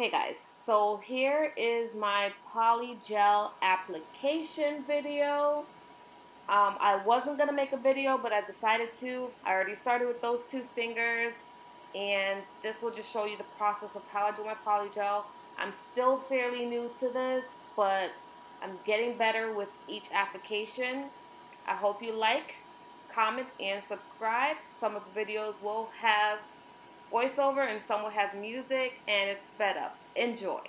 Okay guys, so here is my Polygel application video. I wasn't going to make a video, but I decided to. I already started with those two fingers, and this will just show you the process of how I do my Polygel. I'm still fairly new to this, but I'm getting better with each application. I hope you like, comment, and subscribe. Some of the videos will have voiceover and some will have music, and it's sped up. Enjoy.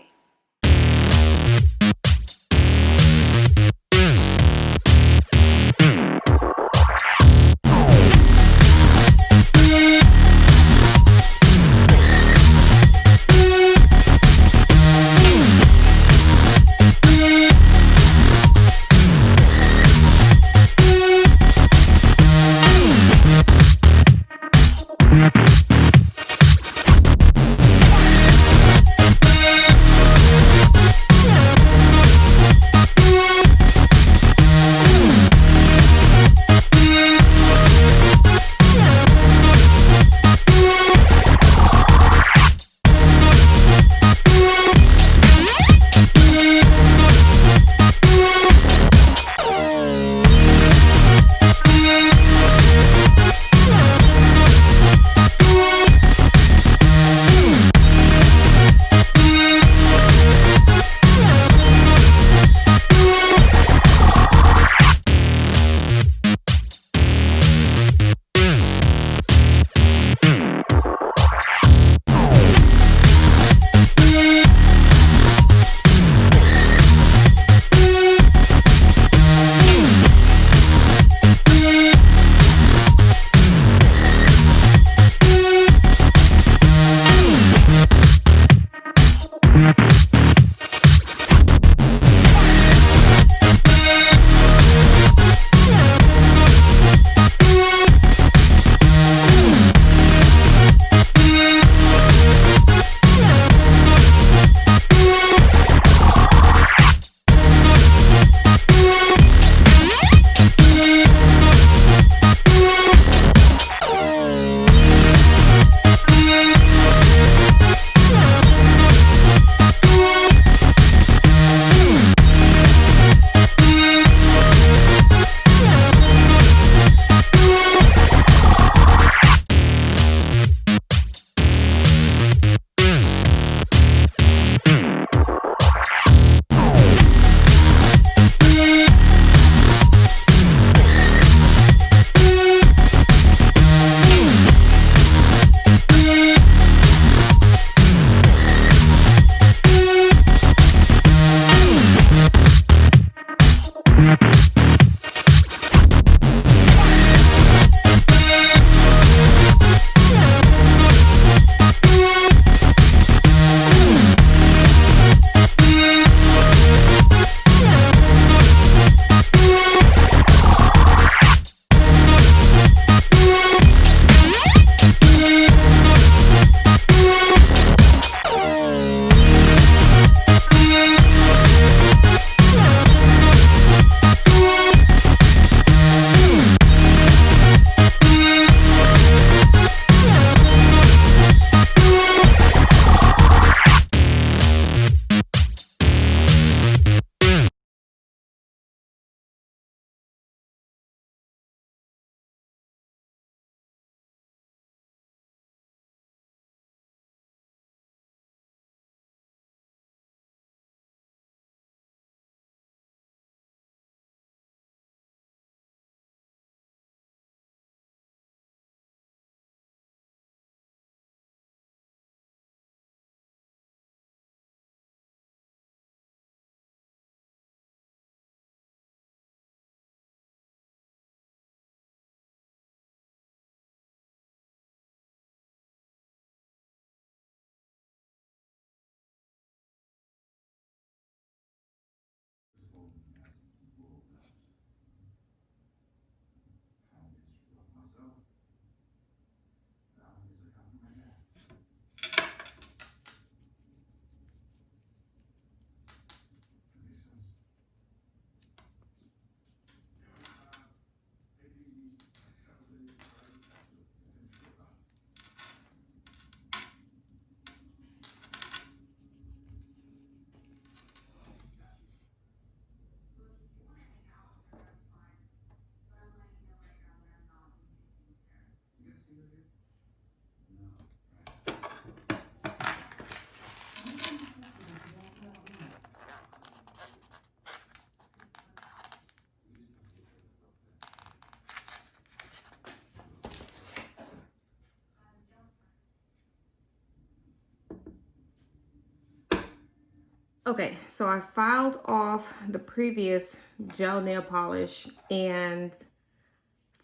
Okay, so I filed off the previous gel nail polish and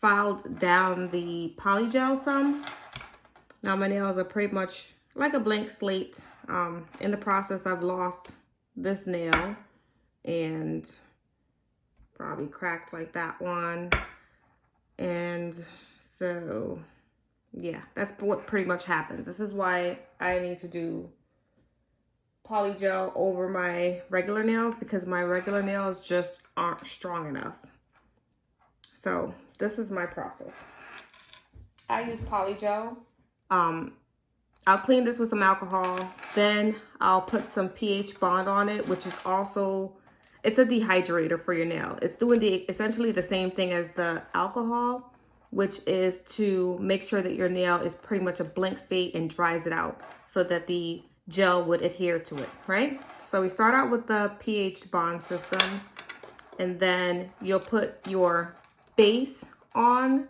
filed down the Polygel some. Now my nails are pretty much like a blank slate. In the process, I've lost this nail and probably cracked like that one. And so, yeah, that's what pretty much happens. This is why I need to do Polygel over my regular nails, because my regular nails just aren't strong enough. So this is my process. I use Polygel. I'll clean this with some alcohol, then I'll put some pH bond on it, which is also, it's a dehydrator for your nail. It's doing essentially the same thing as the alcohol, which is to make sure that your nail is pretty much a blank state and dries it out so that the gel would adhere to it, right? So we start out with the pH bond system, and then you'll put your base on,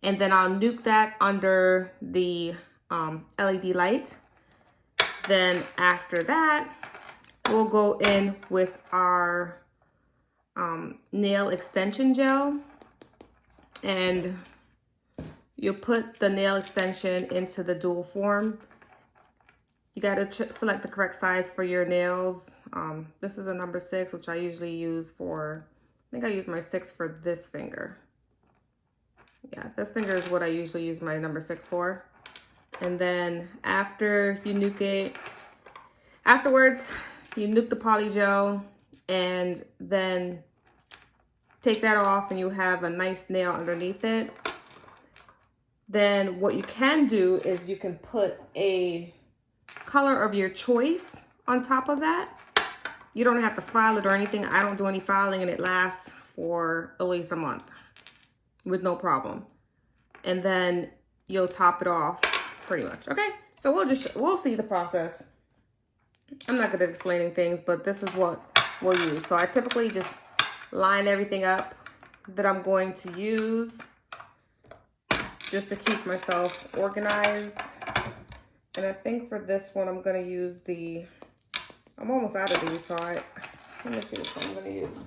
and then I'll nuke that under the LED light. Then after that, we'll go in with our nail extension gel, and you'll put the nail extension into the dual form. You got to select the correct size for your nails. This is a number 6, which I usually use for, I think I use my 6 for this finger. Yeah, this finger is what I usually use my number 6 for. And then after you nuke it, afterwards, you nuke the Polygel and then take that off, and you have a nice nail underneath it. Then what you can do is you can put a color of your choice on top of that. You don't have to file it or anything. I don't do any filing, and it lasts for at least a month with no problem. And then you'll top it off pretty much. Okay, so we'll see the process. I'm not good at explaining things, but this is what we'll use. So I typically just line everything up that I'm going to use just to keep myself organized. And I think for this one, I'm going to use I'm almost out of these, so let me see which one I'm going to use.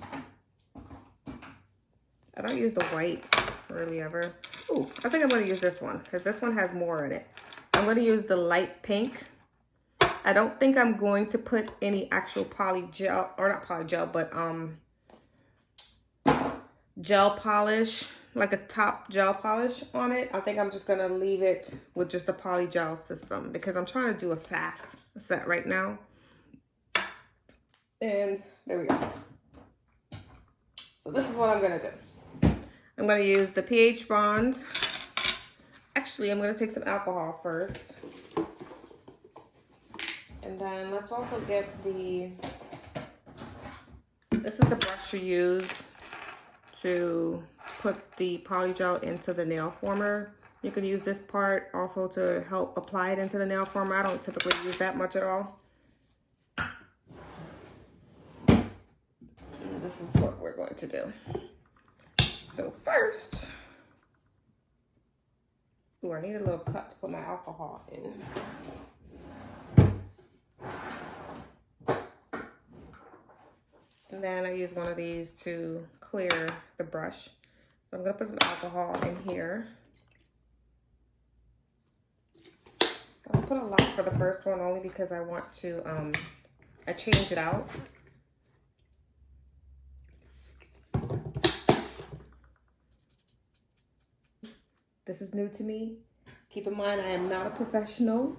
I don't use the white really ever. Oh, I think I'm going to use this one because this one has more in it. I'm going to use the light pink. I don't think I'm going to put any actual polygel, or not polygel, but gel polish, like a top gel polish on it. I think I'm just going to leave it with just a polygel system because I'm trying to do a fast set right now. And there we go. So this is what I'm going to do. I'm going to use the pH bond. Actually, I'm going to take some alcohol first. And then let's also get this is the brush you use to put the polygel into the nail former. You could use this part also to help apply it into the nail former. I don't typically use that much at all. And this is what we're going to do. So first, I need a little cup to put my alcohol in. And then I use one of these to clear the brush. So I'm gonna put some alcohol in here. I'll put a lot for the first one only because I want to, I change it out. This is new to me. Keep in mind, I am not a professional.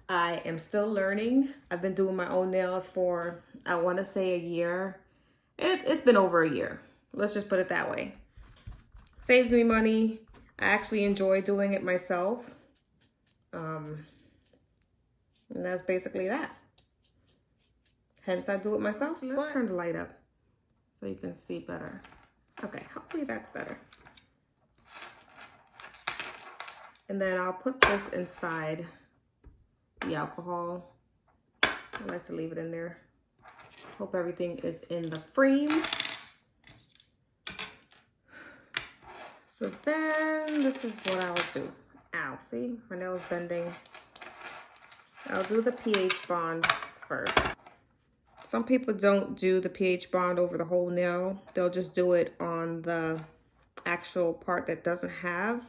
I am still learning. I've been doing my own nails for, I want to say, a year. It's been over a year. Let's just put it that way. Saves me money. I actually enjoy doing it myself. And that's basically that. Hence, I do it myself. Let's turn the light up so you can see better. Okay, hopefully that's better. And then I'll put this inside the alcohol. I like to leave it in there. Hope everything is in the frame. So then this is what I'll do. Ow, see, my nail is bending. I'll do the pH bond first. Some people don't do the pH bond over the whole nail. They'll just do it on the actual part that doesn't have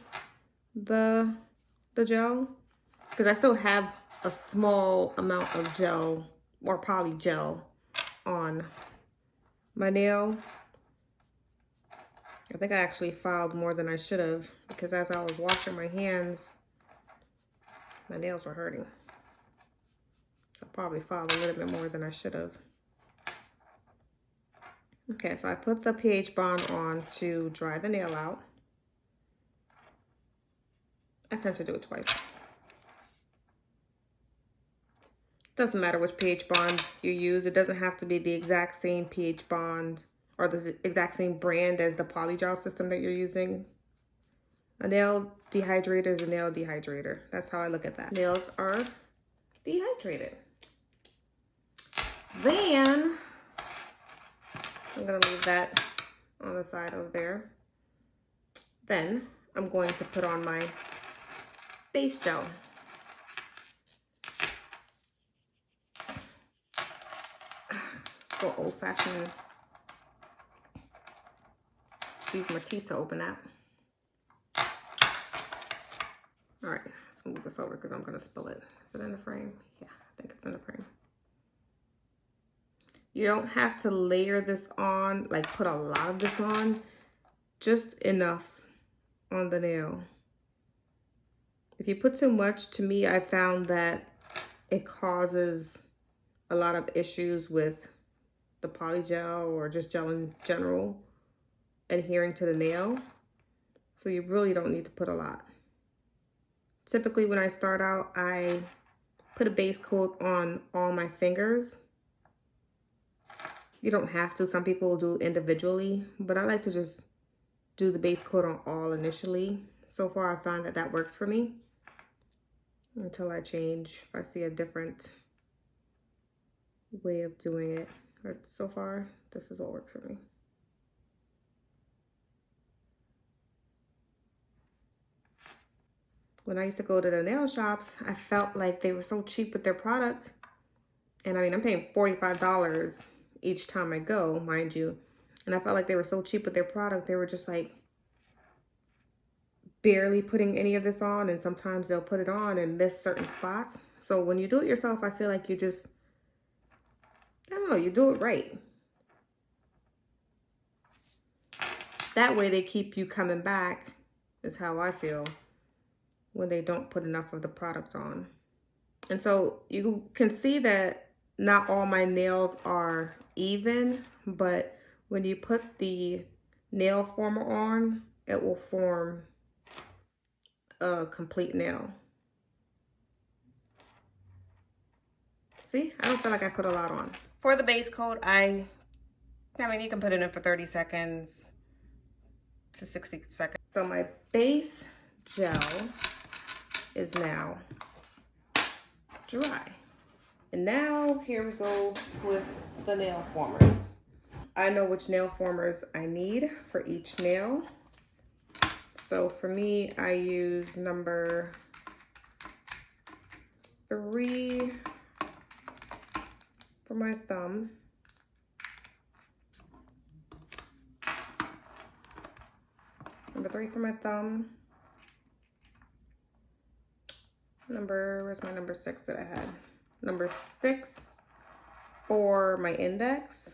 the gel. Because I still have a small amount of gel or polygel on my nail. I think I actually filed more than I should have, because as I was washing my hands, my nails were hurting. So I probably filed a little bit more than I should have. Okay, so I put the pH bond on to dry the nail out. I tend to do it twice. Doesn't matter which pH bond you use. It doesn't have to be the exact same pH bond or the exact same brand as the polygel system that you're using. A nail dehydrator is a nail dehydrator. That's how I look at that. Nails are dehydrated. Then I'm gonna leave that on the side over there. Then I'm going to put on my base gel. Go old fashioned. Use my teeth to open that. All right, let's move this over because I'm gonna spill it. Is it in the frame? Yeah, I think it's in the frame. You don't have to layer this on, like put a lot of this on, just enough on the nail. If you put too much, to me, I found that it causes a lot of issues with the polygel or just gel in general adhering to the nail. So you really don't need to put a lot. Typically when I start out, I put a base coat on all my fingers. You don't have to. Some people will do individually, but I like to just do the base coat on all initially. So far, I find that that works for me until I change if I see a different way of doing it. But so far, this is what works for me. When I used to go to the nail shops, I felt like they were so cheap with their product. And I mean, I'm paying $45 each time I go, mind you. And I felt like they were so cheap with their product. They were just like barely putting any of this on. And sometimes they'll put it on and miss certain spots. So when you do it yourself, I feel like you just, I don't know, you do it right. That way they keep you coming back, is how I feel, when they don't put enough of the product on. And so you can see that not all my nails are even, but when you put the nail former on, it will form a complete nail. See, I don't feel like I put a lot on. For the base coat, I mean, you can put it in for 30 seconds to 60 seconds. So my base gel is now dry. And now here we go with the nail formers. I know which nail formers I need for each nail. So for me, I use number 3 for my thumb. Number 3 for my thumb. Where's my number 6 that I had? Number 6 for my index.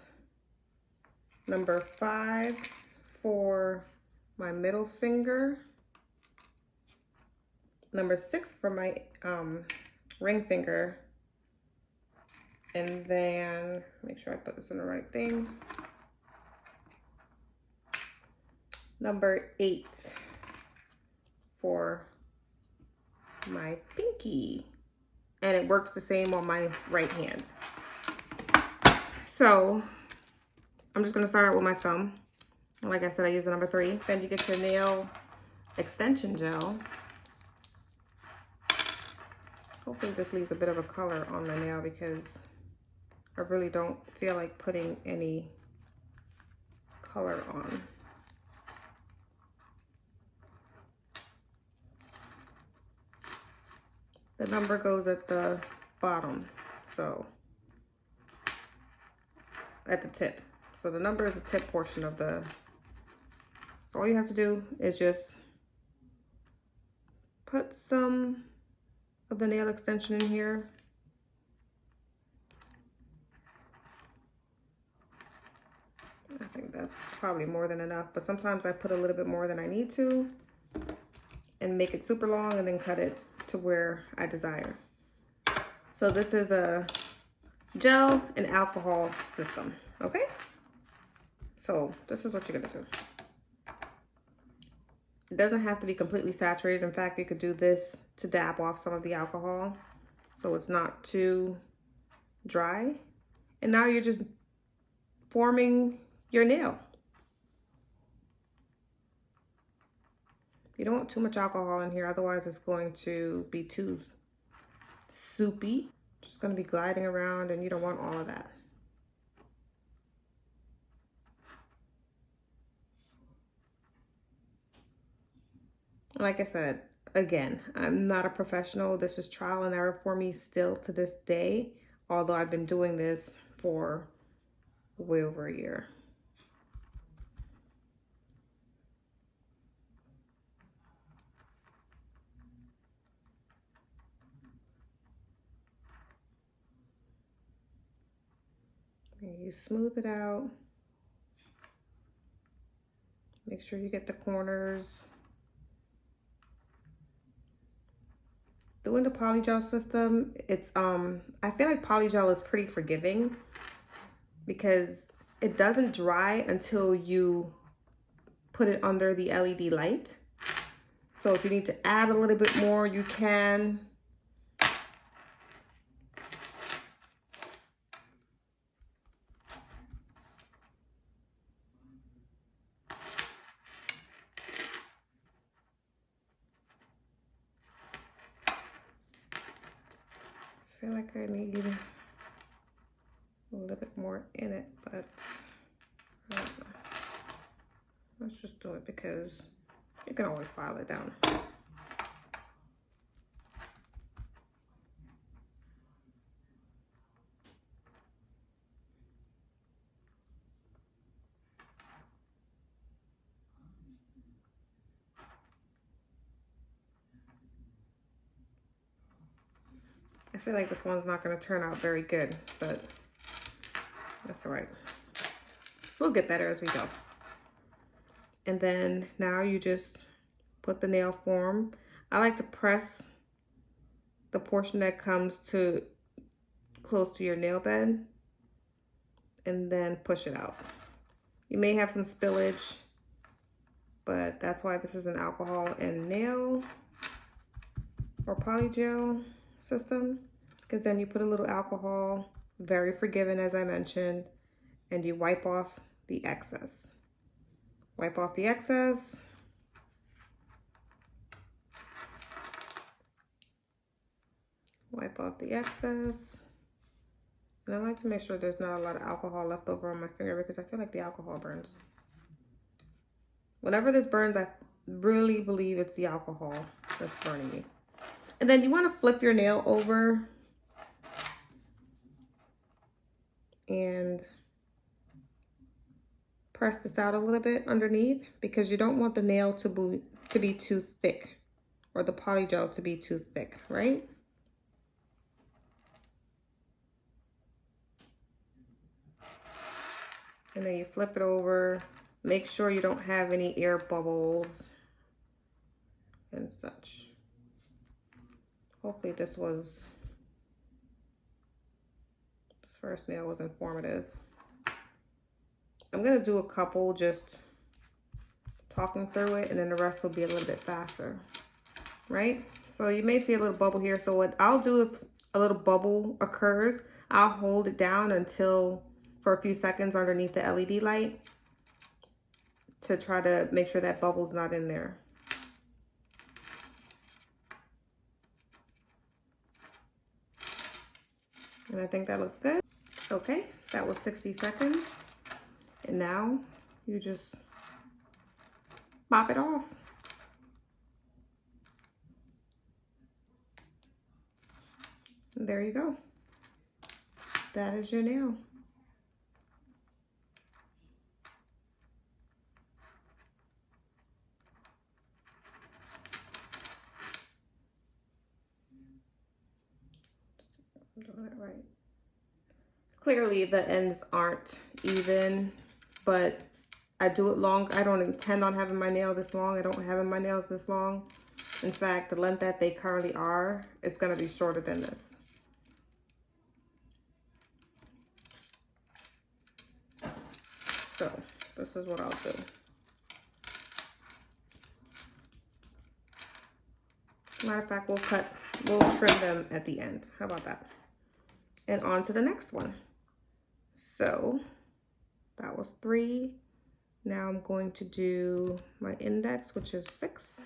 Number 5 for my middle finger. Number 6 for my ring finger. And then, make sure I put this in the right thing. Number 8 for my pinky. And it works the same on my right hand. So I'm just gonna start out with my thumb. Like I said, I use the number 3. Then you get your nail extension gel. Hopefully this leaves a bit of a color on my nail because I really don't feel like putting any color on. The number goes at the bottom, so at the tip. So the number is the tip portion of the, so all you have to do is just put some of the nail extension in here. I think that's probably more than enough, but sometimes I put a little bit more than I need to and make it super long and then cut it to where I desire. So this is a gel and alcohol system, okay? So this is what you're gonna do. It doesn't have to be completely saturated. In fact, you could do this to dab off some of the alcohol so it's not too dry. And now you're just forming your nail. You don't want too much alcohol in here, otherwise it's going to be too soupy. Just gonna be gliding around and you don't want all of that. Like I said, again, I'm not a professional. This is trial and error for me still to this day, although I've been doing this for way over a year. And you smooth it out. Make sure you get the corners. Doing the polygel system, it's I feel like polygel is pretty forgiving because it doesn't dry until you put it under the LED light. So if you need to add a little bit more, you can. I feel like I need a little bit more in it, but I don't know. Let's just do it because you can always file it down. I feel like this one's not going to turn out very good, but that's all right. We'll get better as we go. And then now you just put the nail form. I like to press the portion that comes to close to your nail bed and then push it out. You may have some spillage, but that's why this is an alcohol and nail or polygel system, because then you put a little alcohol, very forgiving as I mentioned, and you wipe off the excess. Wipe off the excess. Wipe off the excess. And I like to make sure there's not a lot of alcohol left over on my finger because I feel like the alcohol burns. Whenever this burns, I really believe it's the alcohol that's burning me. And then you want to flip your nail over and press this out a little bit underneath because you don't want the nail to be too thick or the polygel to be too thick, right? And then you flip it over. Make sure you don't have any air bubbles and such. Hopefully this first nail was informative. I'm gonna do a couple just talking through it and then the rest will be a little bit faster, right? So you may see a little bubble here. So what I'll do if a little bubble occurs, I'll hold it down for a few seconds underneath the LED light to try to make sure that bubble's not in there. And I think that looks good. Okay, that was 60 seconds. And now you just pop it off. And there you go. That is your nail. I'm doing it right. Clearly the ends aren't even, but I do it long. I don't intend on having my nail this long. I don't have my nails this long. In fact, the length that they currently are, it's gonna be shorter than this. So this is what I'll do. Matter of fact, we'll trim them at the end. How about that? And on to the next one. So that was 3. Now I'm going to do my index, which is 6.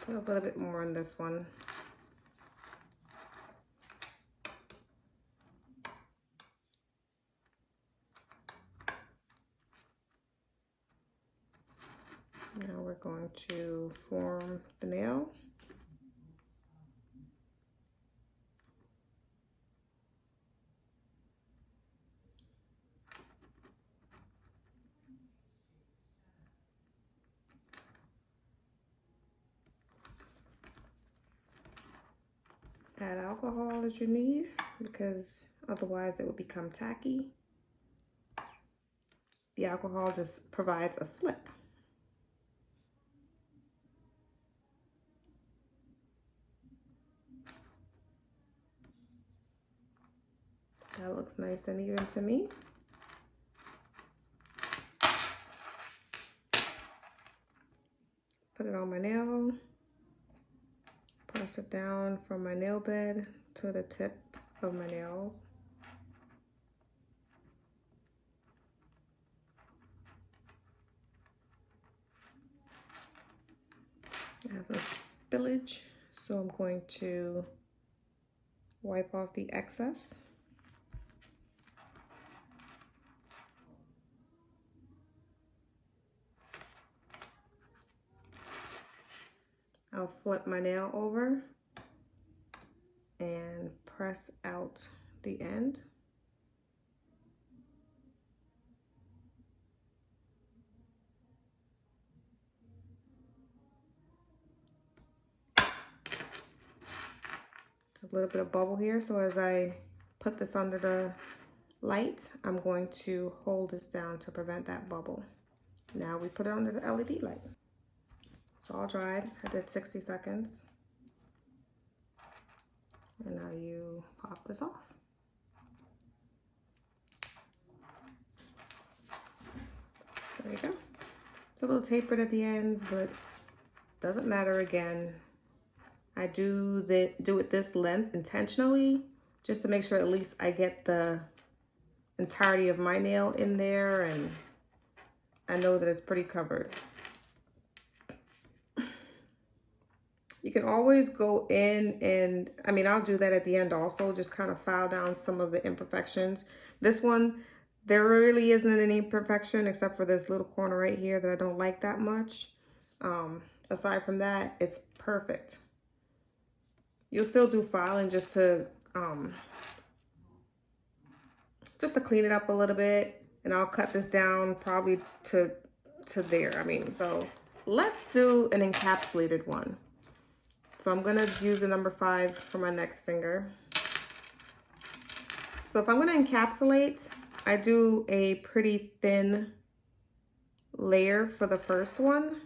Put a little bit more on this one. Now we're going to form the nail. Add alcohol as you need, because otherwise it will become tacky. The alcohol just provides a slip. That looks nice and even to me. Put it on my nail. Press it down from my nail bed to the tip of my nails. It has a spillage, so I'm going to wipe off the excess. I'll flip my nail over and press out the end. There's a little bit of bubble here, so as I put this under the light, I'm going to hold this down to prevent that bubble. Now we put it under the LED light. It's all dried. I did 60 seconds. And now you pop this off. There you go. It's a little tapered at the ends, but doesn't matter again. I do it this length intentionally, just to make sure at least I get the entirety of my nail in there, and I know that it's pretty covered. You can always go in and, I mean, I'll do that at the end also, just kind of file down some of the imperfections. This one, there really isn't any imperfection except for this little corner right here that I don't like that much. Aside from that, it's perfect. You'll still do filing just to clean it up a little bit, and I'll cut this down probably to there. I mean, so let's do an encapsulated one. So I'm gonna use the number 5 for my next finger. So if I'm gonna encapsulate, I do a pretty thin layer for the first one,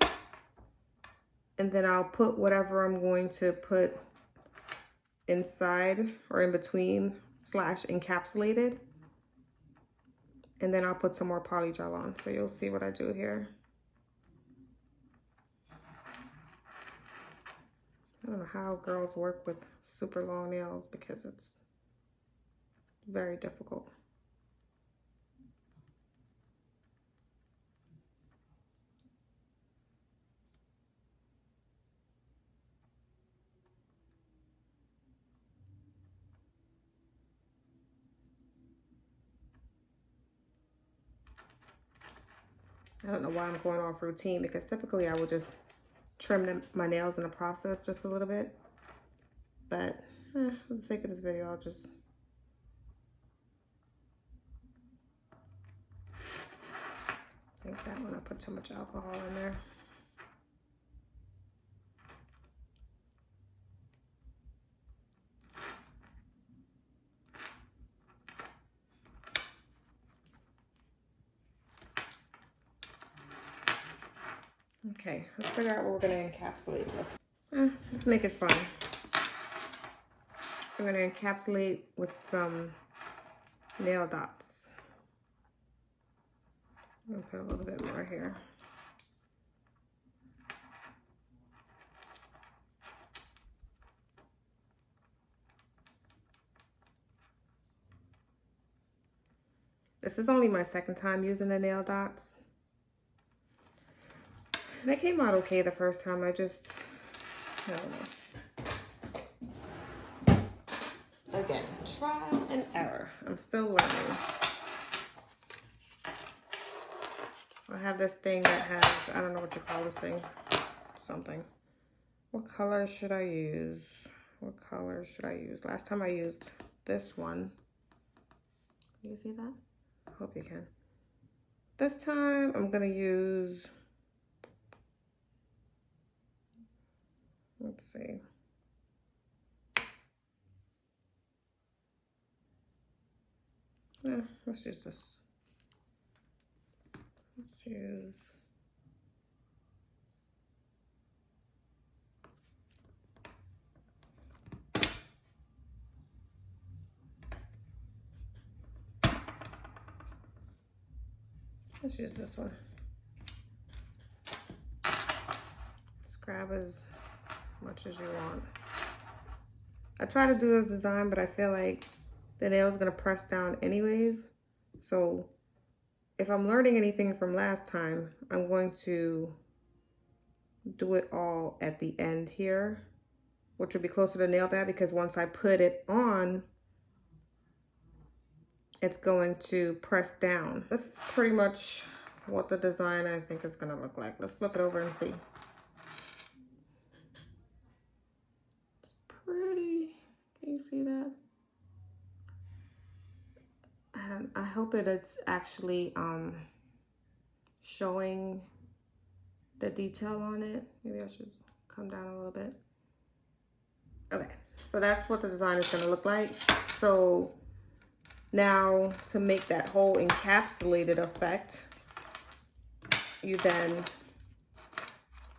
and then I'll put whatever I'm going to put inside or in between / encapsulated, and then I'll put some more polygel on. So you'll see what I do here. I don't know how girls work with super long nails because it's very difficult. I don't know why I'm going off routine because typically I would just trim my nails in the process just a little bit. But for the sake of this video, I'll just think that when I put too much alcohol in there. Okay, let's figure out what we're going to encapsulate with. Let's make it fun. We're going to encapsulate with some nail dots. I'm going to put a little bit more here. This is only my second time using the nail dots. They came out okay the first time. I don't know. Again, trial and error. I'm still learning. So I have this thing that has, I don't know what you call this thing. Something. What color should I use? What color should I use? Last time I used this one. Can you see that? I hope you can. This time I'm gonna use, let's see. Yeah, let's use this. Let's use this one. Just grab as much as you want. I try to do this design, but I feel like the nail's gonna press down anyways. So if I'm learning anything from last time, I'm going to do it all at the end here, which would be closer to nail bed, because once I put it on, it's going to press down. This is pretty much what the design I think is gonna look like. Let's flip it over and see. It's pretty, can you see that? And I hope it's actually showing the detail on it. Maybe I should come down a little bit. Okay, so that's what the design is gonna look like. So now to make that whole encapsulated effect, you then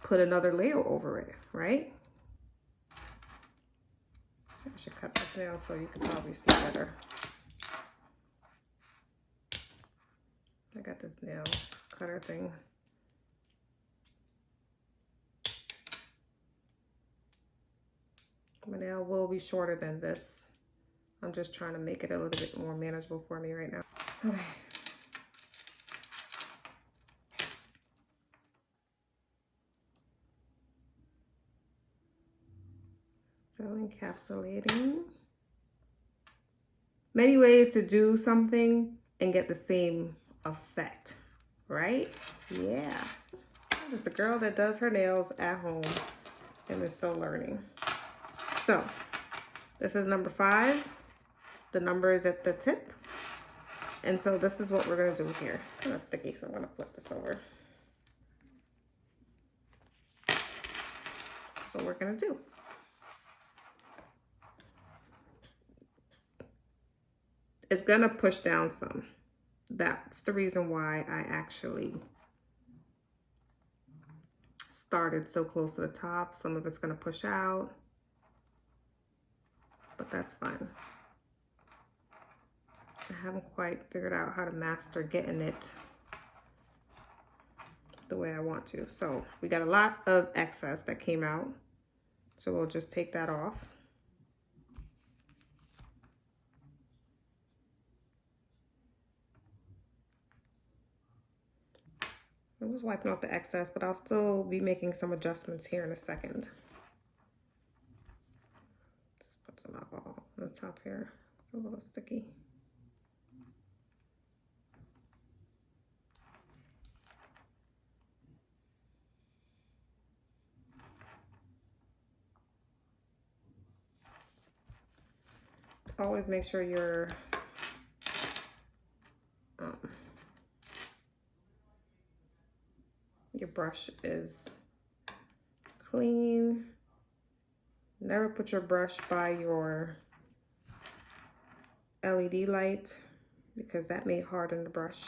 put another layer over it, right? I should cut this nail so you can probably see better. I got this nail cutter thing. My nail will be shorter than this. I'm just trying to make it a little bit more manageable for me right now. Okay. Still encapsulating. Many ways to do something and get the same effect, right? Yeah. I'm just a girl that does her nails at home and is still learning. So this is number 5. The number is at the tip. And so this is what we're gonna do here. It's kind of sticky, so I'm gonna flip this over. That's what we're gonna do. It's gonna push down some. That's the reason why I actually started so close to the top. Some of it's gonna push out, but that's fine. I haven't quite figured out how to master getting it the way I want to. So we got a lot of excess that came out. So we'll just take that off. I'm just wiping off the excess, but I'll still be making some adjustments here in a second. Just put some alcohol on the top here. It's a little sticky. Always make sure your brush is clean. Never put your brush by your LED light because that may harden the brush.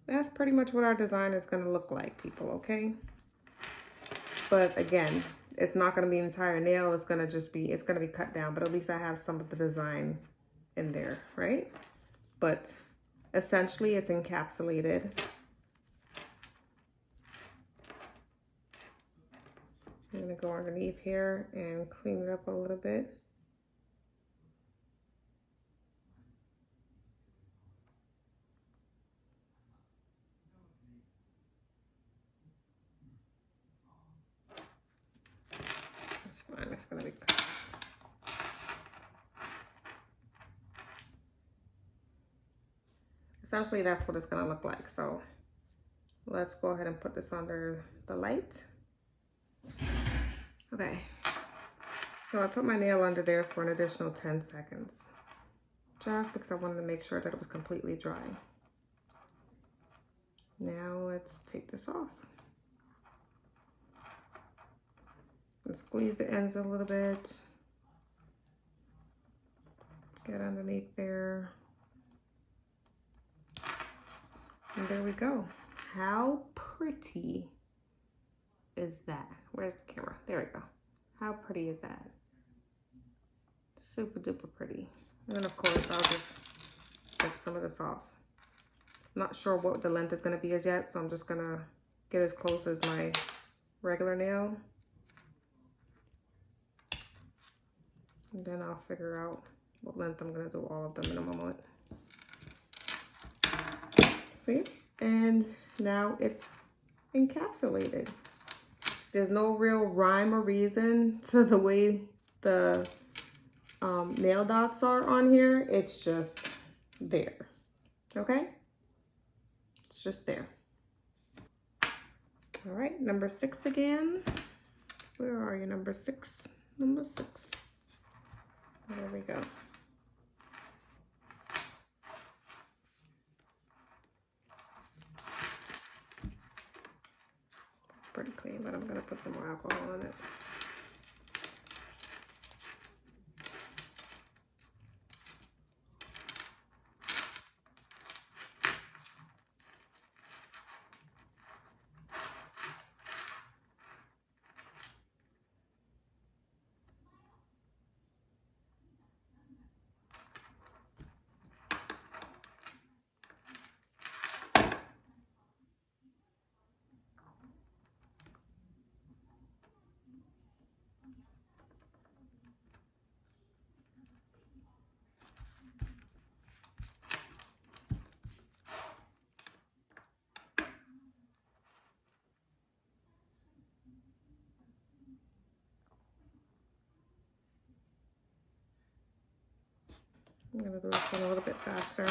That's pretty much what our design is going to look like, people, okay? But again, it's not going to be an entire nail. It's going to be cut down, but at least I have some of the design in there, right? But essentially it's encapsulated. I'm going to go underneath here and clean it up a little bit. That's fine, it's going to be cut. Essentially, that's what it's going to look like. So let's go ahead and put this under the light. Okay, so I put my nail under there for an additional 10 seconds, just because I wanted to make sure that it was completely dry. Now let's take this off. And squeeze the ends a little bit. Get underneath there. And there we go. How pretty is that? Where's the camera? There we go. How pretty is that? Super duper pretty. And then of course I'll just snip some of this off. Not sure what the length is going to be as yet, so I'm just going to get as close as my regular nail. And then I'll figure out what length I'm going to do all of them in a moment. See? And now it's encapsulated. There's no real rhyme or reason to the way the nail dots are on here. It's just there. Okay? It's just there. All right, number 6 again. Where are you, number 6? Number 6. There we go. Pretty clean, but I'm gonna put some more alcohol on it. I'm gonna do this one a little bit faster.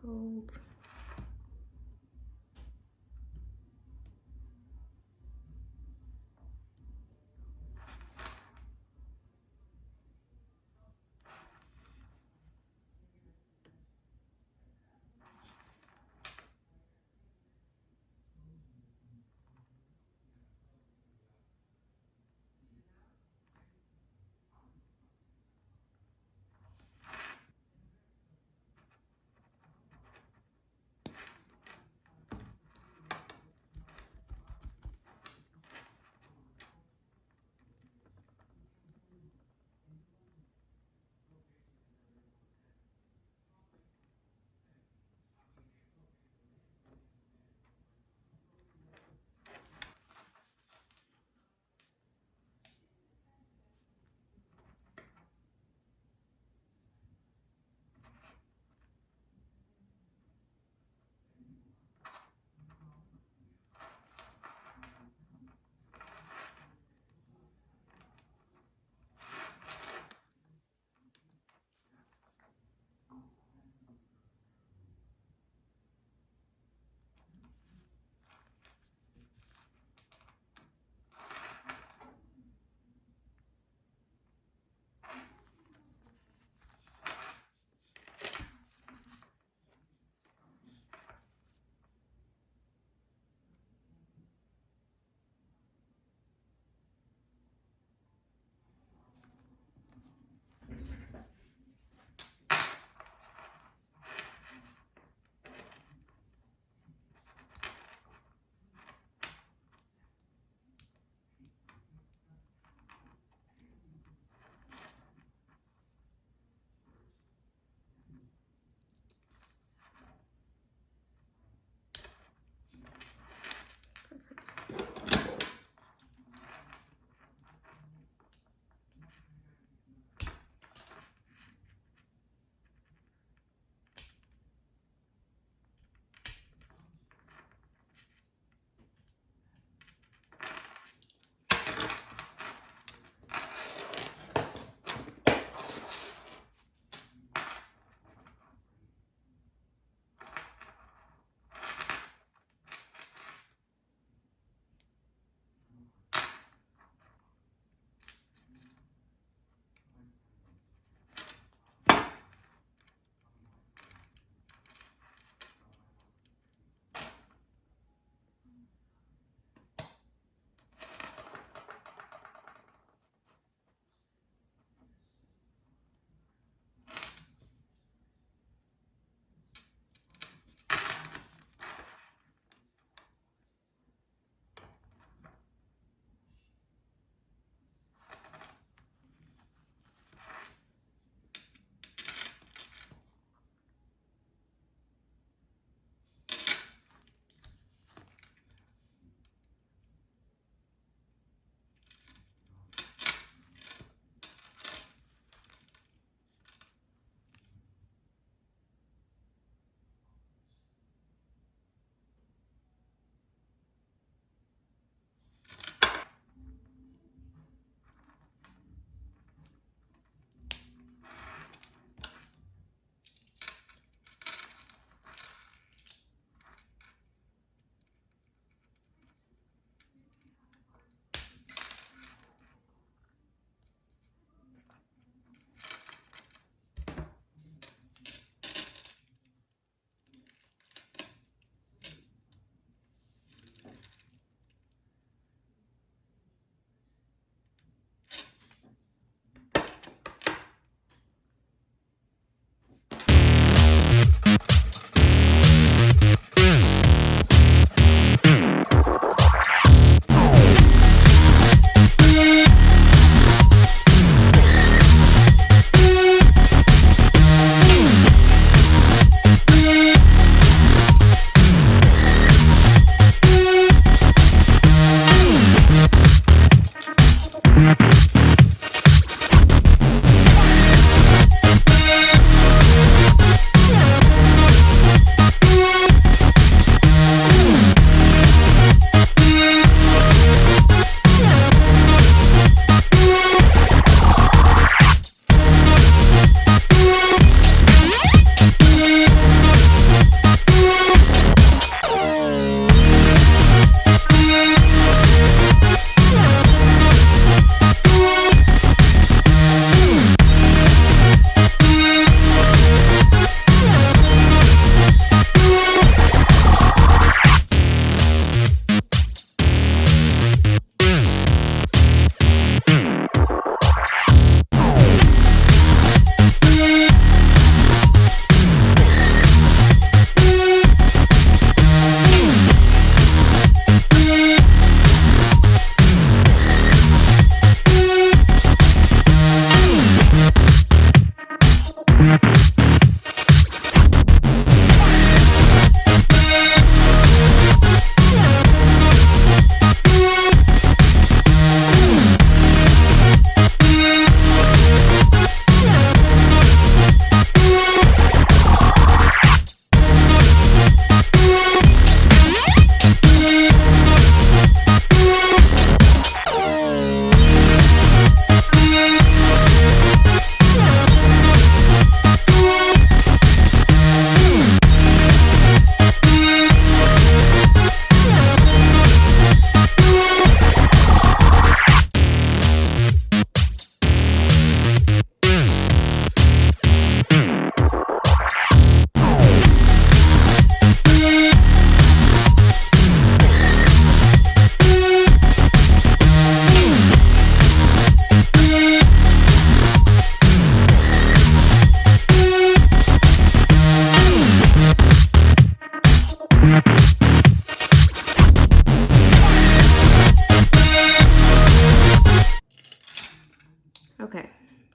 Gold.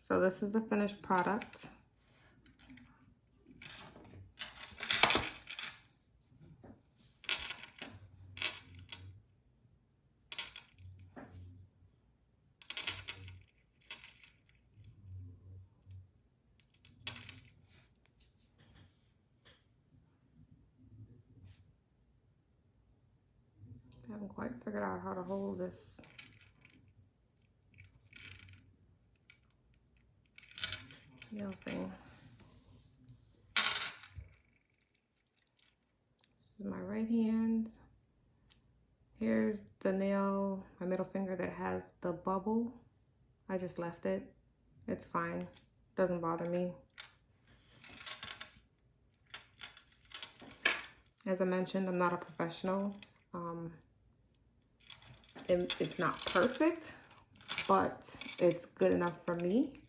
So this is the finished product. I haven't quite figured out how to hold this. Nail thing. This is my right hand. Here's the nail, my middle finger that has the bubble. I just left it. It's fine. Doesn't bother me. As I mentioned, I'm not a professional. It's not perfect, but it's good enough for me.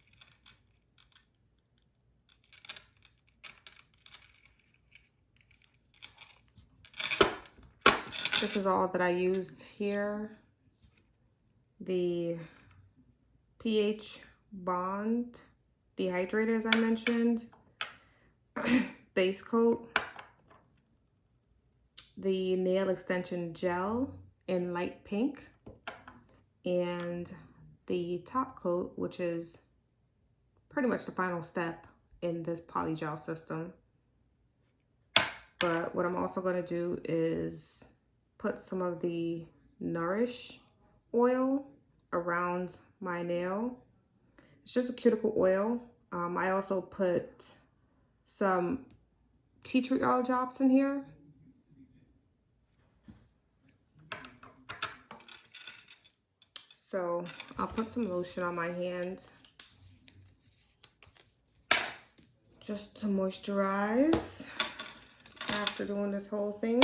This is all that I used here. The pH bond dehydrator, as I mentioned, base coat, the nail extension gel in light pink, and the top coat, which is pretty much the final step in this polygel system. But what I'm also going to do is put some of the Nourish oil around my nail. It's just a cuticle oil. I also put some tea tree oil drops in here. So I'll put some lotion on my hands just to moisturize after doing this whole thing.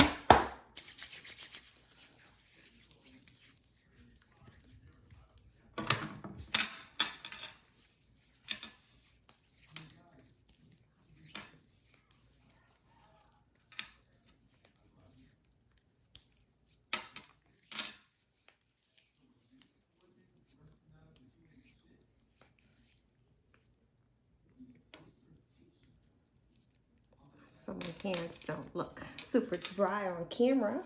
So my hands don't look super dry on camera,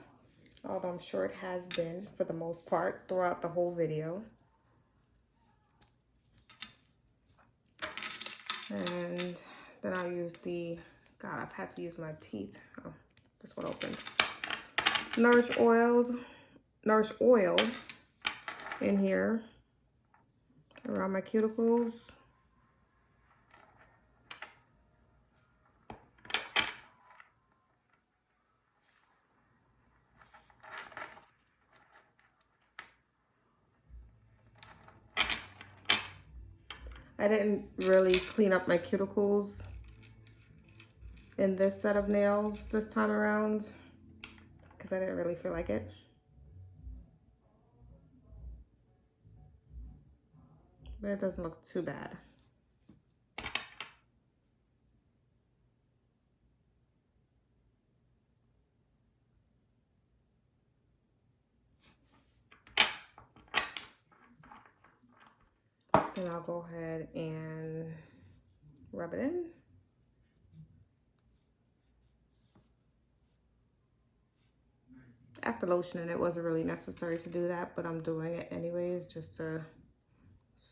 although I'm sure it has been for the most part throughout the whole video. And then I'll use the, God, I've had to use my teeth. Oh, this one opened. Nourish oil in here around my cuticles. I didn't really clean up my cuticles in this set of nails this time around because I didn't really feel like it. But it doesn't look too bad. Then I'll go ahead and rub it in. After lotioning, it wasn't really necessary to do that, but I'm doing it anyways just to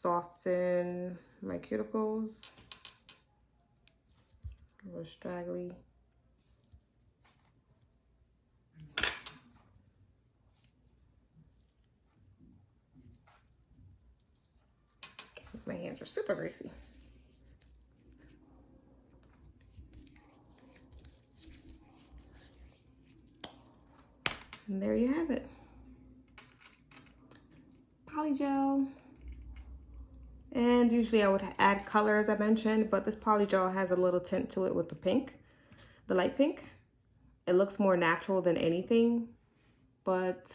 soften my cuticles. A little straggly. My hands are super greasy. And there you have it. Polygel. And usually I would add color, as I mentioned, but this polygel has a little tint to it with the pink, the light pink. It looks more natural than anything, but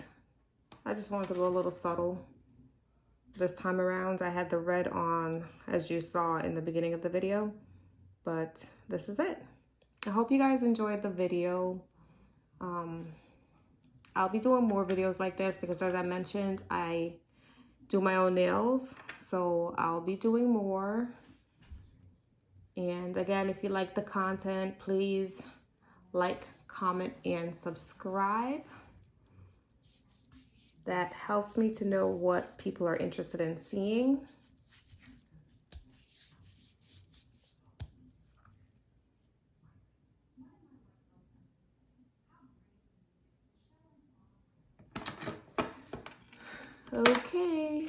I just wanted to go a little subtle this time around. I had the red on, as you saw in the beginning of the video, but this is it. I hope you guys enjoyed the video. I'll be doing more videos like this because, as I mentioned, I do my own nails. So I'll be doing more. And again, if you like the content, please like, comment, and subscribe. That helps me to know what people are interested in seeing. Okay.